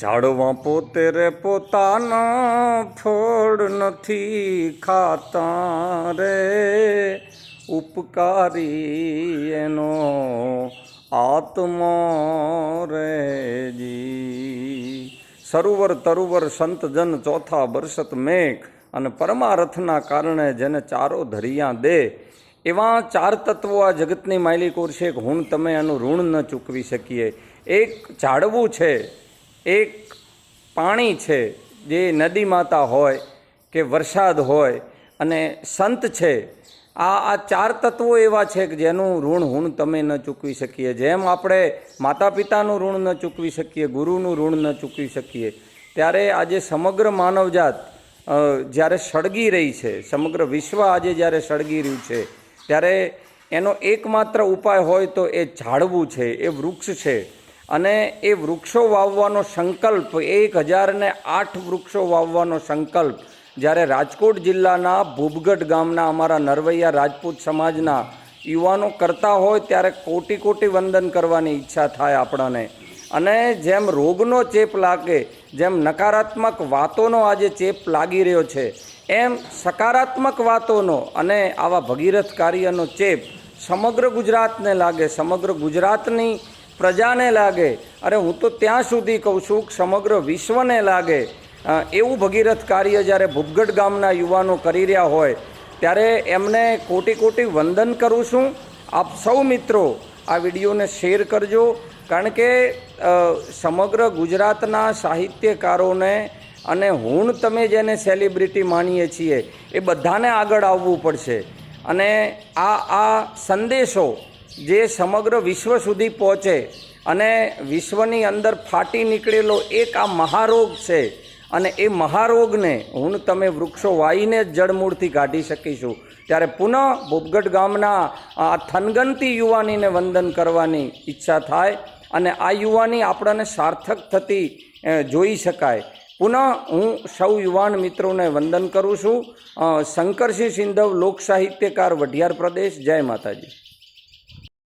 ઝાડવા પોતે રે પોતાના ફળ નથી ખાતા રે, ઉપકારી એનો આત્મા રે જી। સરોવર તરુવર સંતજન ચોથા બરસત મેઘ, અને પરમારથના કારણે જેને ચારો ધરિયા દે, એવા ચાર તત્વો આ જગતની માલિકોર છે કે હું તમે એનું ઋણ ન ચૂકવી શકીએ। એક ઝાડવું છે, એક પાણી છે, જે નદી માતા હોય કે વરસાદ હોય, અને સંત છે। આ ચાર તત્વો એવા છે કે જેનું ઋણ હું તમે ન ચૂકવી શકીએ। જેમ આપણે માતા પિતાનું ઋણ ન ચૂકવી શકીએ, ગુરુનું ઋણ ન ચૂકવી શકીએ, ત્યારે આજે સમગ્ર માનવજાત જ્યારે સળગી રહી છે, સમગ્ર વિશ્વ આજે જ્યારે સળગી રહ્યું છે, ત્યારે એનો એકમાત્ર ઉપાય હોય તો એ ઝાડવું છે, એ વૃક્ષ છે। અને એ વૃક્ષો વાવવાનો સંકલ્પ 1008 વૃક્ષો વાવવાનો સંકલ્પ જ્યારે રાજકોટ જિલ્લાના ભૂપગઢ ગામના અમારા નરવૈયા રાજપૂત સમાજના યુવાનો કરતા હોય ત્યારે કોટી કોટી વંદન કરવાની ઈચ્છા થાય આપણને। અને જેમ રોગનો ચેપ લાગે, જેમ નકારાત્મક વાતોનો આજે ચેપ લાગી રહ્યો છે, એમ સકારાત્મક વાતોનો અને આવા ભગીરથ કાર્યનો ચેપ સમગ્ર ગુજરાતને લાગે, સમગ્ર ગુજરાતની પ્રજાને લાગે, અરે હું તો ત્યાં સુધી કહું છું કે સમગ્ર વિશ્વને લાગે, એવું ભગીરથ કાર્ય જ્યારે ભૂપગઢ ગામના યુવાનો કરી રહ્યા હોય ત્યારે એમને કોટી કોટી વંદન કરું છું। આપ સૌ મિત્રો આ વિડીયોને શેર કરજો, કારણ કે સમગ્ર ગુજરાતના સાહિત્યકારોને અને હું તમે જેને સેલિબ્રિટી માનીએ છીએ એ બધાને આગળ આવવું પડશે। અને આ સંદેશો જે સમગ્ર વિશ્વ સુધી પહોંચે, અને વિશ્વની અંદર ફાટી નીકળેલો એક આ મહારોગ છે, અને એ મહારોગને હું તમે વૃક્ષો વાવીને જ જળમૂળથી કાઢી શકીશું। ત્યારે પુનઃ ભૂપગઢ ગામના આ થનગનતી યુવાનીને વંદન કરવાની ઈચ્છા થાય, અને આ યુવાની આપણને સાર્થક થતી જોઈ શકાય। પુનઃ હું સૌ યુવાન મિત્રોને વંદન કરું છું। શંકરસિંહ સિંધવ, લોક સાહિત્યકાર, વઢિયાર પ્રદેશ। જય માતાજી।